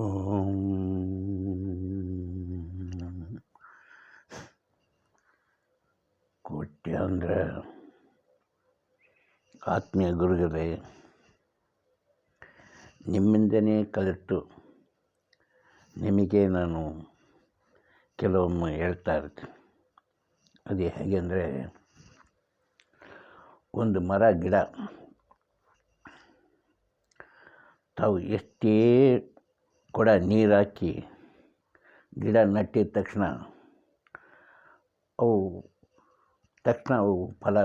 ಓಂ ಕೋಟ್ಯಾಂತರ ಆತ್ಮೀಯ ಗುರುಗಳೇ, ನಿಮ್ಮಿಂದನೇ ಕಲಿತು ನಿಮಗೆ ನಾನು ಕೆಲವೊಮ್ಮೆ ಹೇಳ್ತಾ ಇರ್ತೀನಿ. ಅದು ಹೇಗೆ ಅಂದರೆ, ಒಂದು ಮರ ಗಿಡ ತಾವು ಎಷ್ಟೇ ಕೊಡ ನೀರು ಹಾಕಿ ಗಿಡ ನಟ್ಟಿದ ತಕ್ಷಣ ಅವು ಫಲ,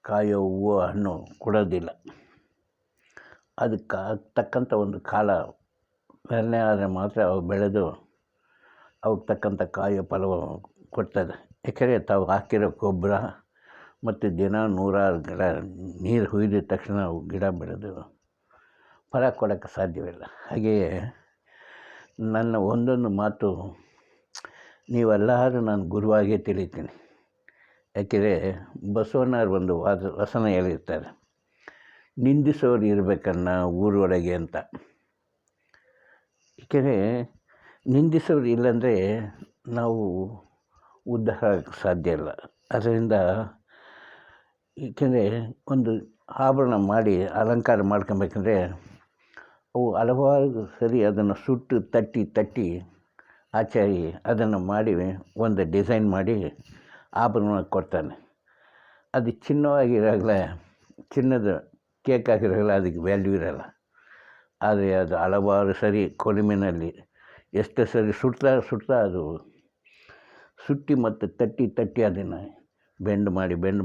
ಕಾಯೋ, ಹೂವು, ಹಣ್ಣು ಕೊಡೋದಿಲ್ಲ. ಅದಕ್ಕೆ ತಕ್ಕಂಥ ಒಂದು ಕಾಲ ನಿರ್ಣಯ ಆದರೆ ಮಾತ್ರ ಅವು ಬೆಳೆದು ಅವಕ್ಕೆ ತಕ್ಕಂಥ ಕಾಯೋ ಫಲವು ಕೊಡ್ತದೆ. ಯಾಕೆಂದರೆ ತಾವು ಹಾಕಿರೋ ಗೊಬ್ಬರ ಮತ್ತು ದಿನ 100 ಗಿಡ ನೀರು ಹುಯ್ದಿದ ತಕ್ಷಣ ಅವು ಗಿಡ ಬೆಳೆದು ಫಲ ಕೊಡೋಕ್ಕೆ ಸಾಧ್ಯವಿಲ್ಲ. ಹಾಗೆಯೇ ನನ್ನ ಒಂದೊಂದು ಮಾತು ನೀವೆಲ್ಲರೂ ನಾನು ಗುರುವಾಗೇ ತಿಳಿತೀನಿ. ಯಾಕೆಂದರೆ ಬಸವಣ್ಣವ್ರು ಒಂದು ವಚನ ಹೇಳಿರ್ತಾರೆ, ನಿಂದಿಸೋರು ಇರಬೇಕನ್ನ ಊರೊಳಗೆ ಅಂತ. ಏಕೆಂದರೆ ನಿಂದಿಸೋರು ಇಲ್ಲಂದರೆ ನಾವು ಉದ್ಧಾರ ಆಗೋಕ್ಕೆ ಸಾಧ್ಯ ಇಲ್ಲ. ಅದರಿಂದ ಏಕೆಂದರೆ ಒಂದು ಆಭರಣ ಮಾಡಿ ಅಲಂಕಾರ ಮಾಡ್ಕೊಬೇಕಂದ್ರೆ ಅವು ಹಲವಾರು ಸರಿ ಅದನ್ನು ಸುಟ್ಟು ತಟ್ಟಿ ಆಚಾರಿ ಅದನ್ನು ಮಾಡಿ ಒಂದು ಡಿಸೈನ್ ಮಾಡಿ ಆಭರಣ ಕೊಡ್ತಾನೆ. ಅದು ಚಿನ್ನವಾಗಿರಾಗಲೇ, ಚಿನ್ನದ ಕೇಕ್ ಆಗಿರೋಲ್ಲ, ಅದಕ್ಕೆ ವ್ಯಾಲ್ಯೂ ಇರೋಲ್ಲ. ಆದರೆ ಅದು ಹಲವಾರು ಸರಿ ಕೊಲಿಮಿನಲ್ಲಿ ಎಷ್ಟು ಸರಿ ಸುಡ್ತಾ ಅದು ಸುಟ್ಟಿ ಮತ್ತು ತಟ್ಟಿ ಅದನ್ನು ಬೆಂಡ್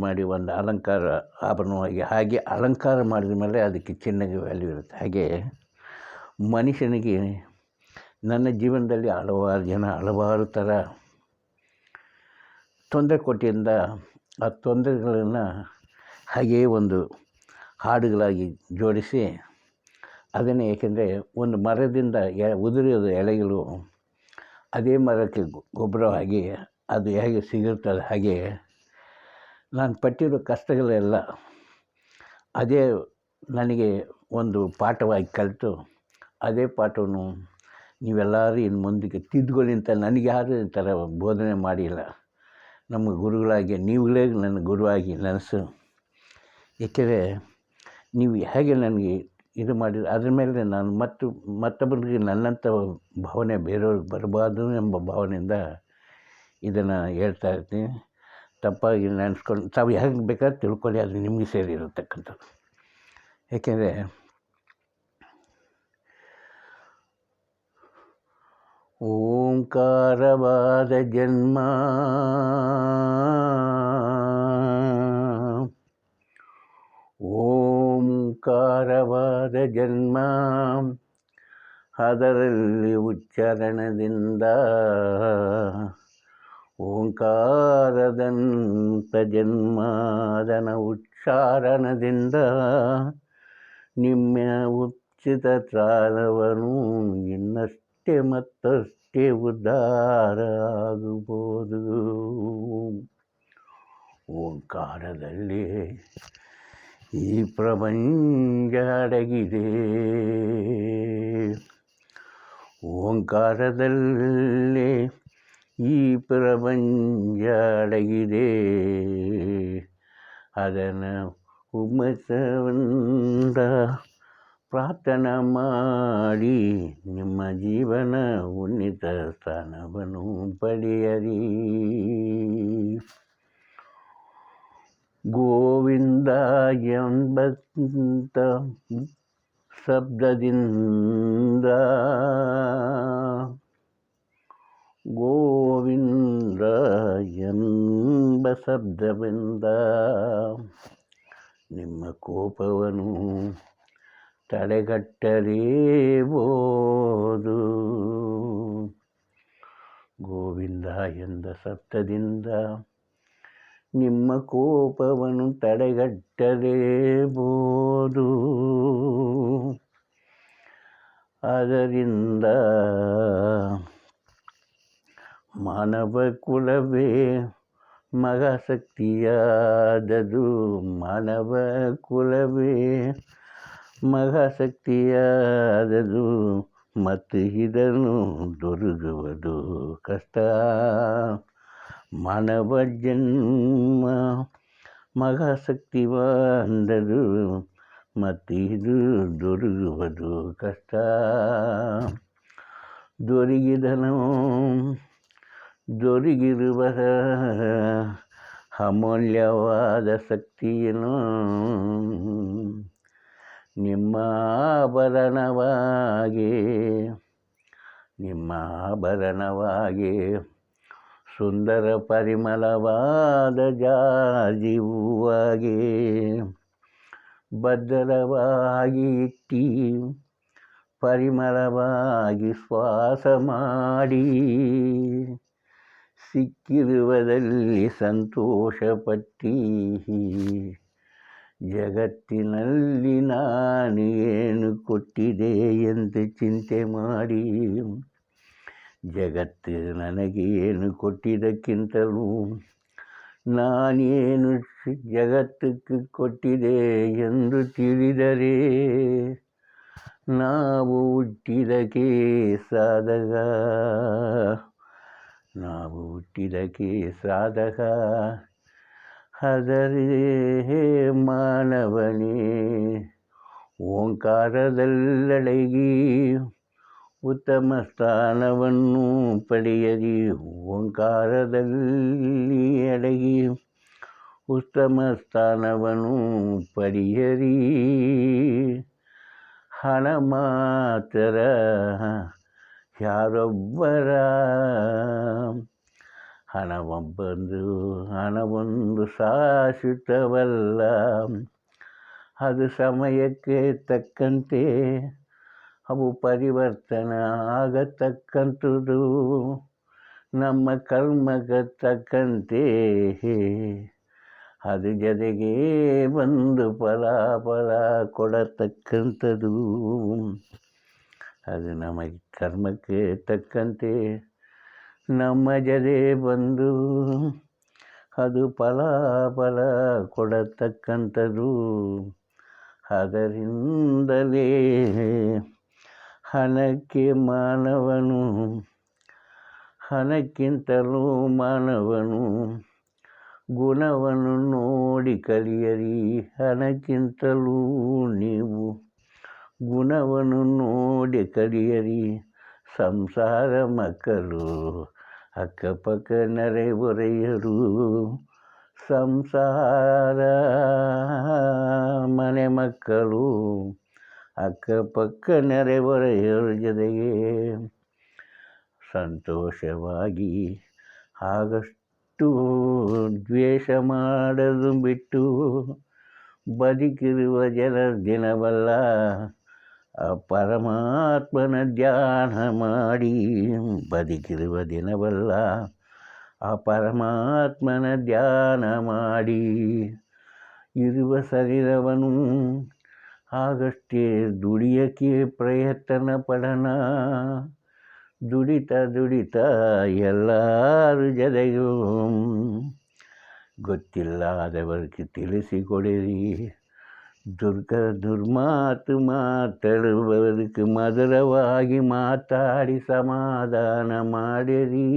ಮಾಡಿ ಒಂದು ಅಲಂಕಾರ ಆಭರಣವಾಗಿ, ಹಾಗೆ ಅಲಂಕಾರ ಮಾಡಿದ ಮೇಲೆ ಅದಕ್ಕೆ ಚಿನ್ನಗೆ ವ್ಯಾಲ್ಯೂ ಇರುತ್ತೆ. ಹಾಗೆ ಮನುಷ್ಯನಿಗೆ ನನ್ನ ಜೀವನದಲ್ಲಿ ಹಲವಾರು ಜನ ಹಲವಾರು ಥರ ತೊಂದರೆ ಕೊಟ್ಟಿಂದ ಆ ತೊಂದರೆಗಳನ್ನು ಹಾಗೆಯೇ ಒಂದು ಹಾಡುಗಳಾಗಿ ಜೋಡಿಸಿ ಅದನ್ನೇ, ಏಕೆಂದರೆ ಒಂದು ಮರದಿಂದ ಉದುರಿದ ಎಲೆಗಳು ಅದೇ ಮರಕ್ಕೆ ಗೊಬ್ಬರವಾಗಿ ಅದು ಹೇಗೆ ಸಿಗುತ್ತದೆ, ಹಾಗೆ ನಾನು ಪಟ್ಟಿರೋ ಕಷ್ಟಗಳೆಲ್ಲ ಅದೇ ನನಗೆ ಒಂದು ಪಾಠವಾಗಿ ಕಲಿತು ಅದೇ ಪಾಠವನ್ನು ನೀವೆಲ್ಲರೂ ಇನ್ನು ಮುಂದಕ್ಕೆ ತಿದ್ದುಕೊಳ್ಳಿ ಅಂತ ನನಗೆ ಯಾರೂ ಈ ಥರ ಬೋಧನೆ ಮಾಡಿಲ್ಲ. ನಮ್ಮ ಗುರುಗಳಾಗಿ ನೀವುಗಳೇ ನನ್ನ ಗುರುವಾಗಿ ನೆನೆಸು. ಏಕೆಂದರೆ ನೀವು ಹೇಗೆ ನನಗೆ ಇದು ಮಾಡಿದ್ರೆ ಅದ್ರ ಮೇಲೆ ನಾನು ಮತ್ತೊಬ್ಬರಿಗೆ ನನ್ನಂಥ ಭಾವನೆ ಬೇರೆಯವ್ರಿಗೆ ಬರಬಾರ್ದು ಎಂಬ ಭಾವನೆಯಿಂದ ಇದನ್ನು ಹೇಳ್ತಾ ಇರ್ತೀನಿ. ತಪ್ಪಾಗಿ ನೆನೆಸ್ಕೊಂಡು ತಾವು ಹೇಗೆ ಬೇಕಾದ್ರೆ ತಿಳ್ಕೊಳ್ಳಿ, ಅದು ನಿಮಗೆ ಸೇರಿರತಕ್ಕಂಥದ್ದು. ಏಕೆಂದರೆ ಓಂಕಾರವಾದ ಜನ್ಮ ಓಂಕಾರವಾದ ಜನ್ಮ, ಅದರಲ್ಲಿ ಉಚ್ಚಾರಣದಿಂದ ಓಂಕಾರದಂಥ ಜನ್ಮ, ಅದನ ಉಚ್ಚಾರಣದಿಂದ ನಿಮ್ಮ ಉಚಿತ ತ್ರಾಣವನು ಇನ್ನಷ್ಟೇ ಮತ್ತಷ್ಟೇ ಉದ್ಧಾರ ಆಗಬಹುದು. ಓಂಕಾರದಲ್ಲಿ ಈ ಪ್ರಪಂಚ ಅಡಗಿದೆ, ಓಂಕಾರದಲ್ಲಿ ಈ ಪ್ರಪಂಚ ಅಡಗಿದೆ. ಅದನ್ನು ಉಮ್ಮತದಿಂದ ಪ್ರಾರ್ಥನೆ ಮಾಡಿ ನಿಮ್ಮ ಜೀವನ ಉನ್ನತ ಸ್ಥಾನವನ್ನು ಪಡೆಯರಿ. ಗೋವಿಂದ ಎಂಬಂತ ಶಬ್ದದಿಂದ, ಗೋವಿಂದ ಎಂಬ ಶಬ್ದದಿಂದ ನಿಮ್ಮ ಕೋಪವನ್ನು ತಡೆಗಟ್ಟಲೇಬಹುದು. ಗೋವಿಂದ ಎಂದ ಶಬ್ದದಿಂದ ನಿಮ್ಮ ಕೋಪವನ್ನು ತಡೆಗಟ್ಟಲೇಬಹುದು. ಅದರಿಂದ ಮಾನವ ಕುಲವೇ ಮಹಾಶಕ್ತಿಯಾದದು, ಮಾನವ ಕುಲವೇ ಮಹಾಶಕ್ತಿಯಾದದು. ಮತ್ತು ಇದನ್ನು ದೊರಕುವುದು ಕಷ್ಟ. ಮಾನವ ಜನ್ಮ ಮಹಾಶಕ್ತಿವಂದರು, ಮತ್ತು ಇದು ದೊರಕುವುದು ಕಷ್ಟ. ದೊರಗಿರುವ ಅಮೂಲ್ಯವಾದ ಶಕ್ತಿಯನ್ನು ನಿಮ್ಮ ಆಭರಣವಾಗಿ ಸುಂದರ ಪರಿಮಳವಾದ ಜಾಜಿ ಹೂವಾಗಿ ಭದ್ರವಾಗಿ ಇಟ್ಟಿ ಪರಿಮಳವಾಗಿ ಶ್ವಾಸ ಮಾಡಿ ಸಿಕ್ಕಿರುವುದರಲ್ಲಿ ಸಂತೋಷಪಟ್ಟಿ. ಜಗತ್ತಿನಲ್ಲಿ ನಾನು ಏನು ಕೊಟ್ಟಿದೆ ಎಂದು ಚಿಂತೆ ಮಾಡಿ, ಜಗತ್ತು ನನಗೆ ಏನು ಕೊಟ್ಟಿದ್ದಕ್ಕಿಂತಲೂ ನಾನೇನು ಜಗತ್ತಕ್ಕೆ ಕೊಟ್ಟಿದೆ ಎಂದು ತಿಳಿದರೆ ನಾವು ಹುಟ್ಟಿದಕ್ಕೆ ಸಾಧಕ. ಆದರೆ ಮಾನವನೇ ಓಂಕಾರದಲ್ಲಡಗಿ ಉತ್ತಮ ಸ್ಥಾನವನ್ನು ಪಡೆಯರಿ. ಓಂಕಾರದಲ್ಲಿ ಅಡಗಿ ಉತ್ತಮ ಸ್ಥಾನವನ್ನು ಪಡೆಯರಿ. ಹಣ ಮಾತ್ರ ಯಾರೊಬ್ಬರ ಹಣವೊಂದು ಶಾಶ್ವತವಲ್ಲ. ಅದು ಸಮಯಕ್ಕೆ ತಕ್ಕಂತೆ ಅವು ಪರಿವರ್ತನೆ ಆಗತಕ್ಕಂಥದ್ದು. ನಮ್ಮ ಕರ್ಮಕ್ಕೆ ತಕ್ಕಂತೆ ಅದು ಜೊತೆಗೆ ಬಂದು ಫಲ ಕೊಡತಕ್ಕಂಥದ್ದು. ಅದು ನಮಗೆ ಕರ್ಮಕ್ಕೆ ತಕ್ಕಂತೆ ನಮ್ಮ ಜೊತೆ ಬಂದು ಅದು ಫಲ ಕೊಡತಕ್ಕಂಥದ್ದು. ಅದರಿಂದಲೇ ಹಣಕ್ಕಿಂತಲೂ ಮಾನವನು ಗುಣವನ್ನು ನೋಡಿ ಕಲಿಯರಿ. ಹಣಕ್ಕಿಂತಲೂ ನೀವು ಗುಣವನ್ನು ನೋಡಿ ಕಲಿಯರಿ. ಸಂಸಾರ ಮಕ್ಕಳು ಅಕ್ಕಪಕ್ಕ ನೆರೆಹೊರೆಯರು, ಸಂಸಾರ ಮನೆ ಮಕ್ಕಳು ಅಕ್ಕಪಕ್ಕ ನೆರೆಹೊರೆಯರ ಜೊತೆಗೆ ಸಂತೋಷವಾಗಿ ಆಗಷ್ಟು ದ್ವೇಷ ಮಾಡಲು ಬಿಟ್ಟು ಬದುಕಿರುವ ದಿನವಲ್ಲ. ಆ ಪರಮಾತ್ಮನ ಧ್ಯಾನ ಮಾಡಿ ಬದುಕಿರುವ ದಿನವಲ್ಲ. ಆ ಪರಮಾತ್ಮನ ಧ್ಯಾನ ಮಾಡಿ ಇರುವ ಶರೀರವನ್ನು ಆಗಷ್ಟೇ ದುಡಿಯೋಕ್ಕೆ ಪ್ರಯತ್ನ ಪಡೋಣ. ದುಡಿತ ಎಲ್ಲರ ಜೊತೆಗೂ ಗೊತ್ತಿಲ್ಲದವರಿಗೆ ತಿಳಿಸಿಕೊಡಿರಿ. ದುರ್ಮಾತು ಮಾತಾಡುವವರಿಗೆ ಮಧುರವಾಗಿ ಮಾತಾಡಿ ಸಮಾಧಾನ ಮಾಡಿರಿ.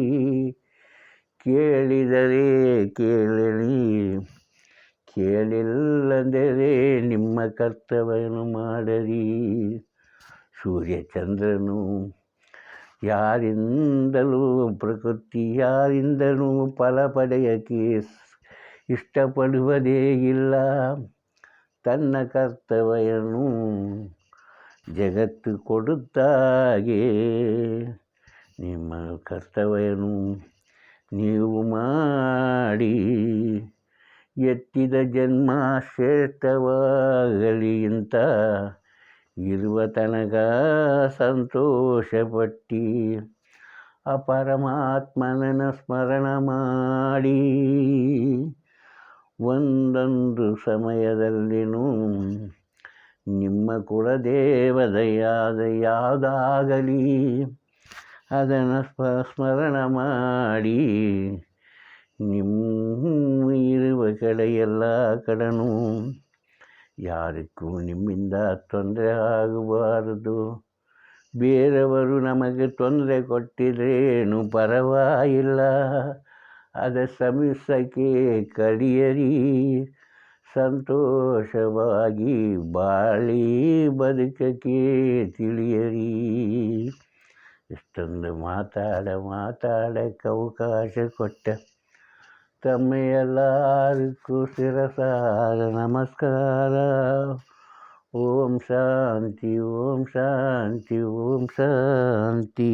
ಕೇಳಿದರೆ ಕೇಳಲಿ, ಕೇಳಿಲ್ಲಂದರೆ ನಿಮ್ಮ ಕರ್ತವ್ಯವನ್ನು ಮಾಡಿರಿ. ಸೂರ್ಯಚಂದ್ರನು ಯಾರಿಂದಲೂ ಪ್ರಕೃತಿ ಯಾರಿಂದಲೂ ಫಲ ಪಡೆಯೋಕ್ಕೆ ಇಷ್ಟಪಡುವುದೇ ಇಲ್ಲ. ತನ್ನ ಕರ್ತವ್ಯವನ್ನು ಜಗತ್ತು ಕೊಡುತ್ತಾಗೆ ನಿಮ್ಮ ಕರ್ತವ್ಯವನ್ನು ನೀವು ಮಾಡಿ. ಎತ್ತಿದ ಜನ್ಮ ಶ್ರೇಷ್ಠವಾಗಲಿ ಅಂತ ಇರುವ ತನಕ ಸಂತೋಷಪಟ್ಟು ಆ ಪರಮಾತ್ಮನ ಸ್ಮರಣ ಮಾಡಿ. ಒಂದೊಂದು ಸಮಯದಲ್ಲಿನೂ ನಿಮ್ಮ ಕುಲದೇವತೆಯಾದ ಯಾವುದಾಗಲಿ ಅದನ್ನು ಸ್ಮರಣ ಮಾಡಿ. ನಿಮ್ಮ ಇರುವ ಕಡೆ ಎಲ್ಲ ಕಡೆನೂ ಯಾರಿಗೂ ನಿಮ್ಮಿಂದ ತೊಂದರೆ ಆಗಬಾರದು. ಬೇರೆಯವರು ನಮಗೆ ತೊಂದರೆ ಕೊಟ್ಟಿದ್ರೇನು ಪರವಾಗಿಲ್ಲ, ಅದ ಶ್ರಮಿಸಕ್ಕೆ ಕಲಿಯರಿ, ಸಂತೋಷವಾಗಿ ಬಾಳಿ ಬದುಕಕ್ಕೆ ತಿಳಿಯರಿ. ಇಷ್ಟೊಂದು ಮಾತಾಡಕ್ಕೆ ಅವಕಾಶ ಕೊಟ್ಟ ತಮ್ಮ ಎಲ್ಲರಿಗೂ ಶಿರಸಾರ ನಮಸ್ಕಾರ. ಓಂ ಶಾಂತಿ, ಓಂ ಶಾಂತಿ, ಓಂ ಶಾಂತಿ.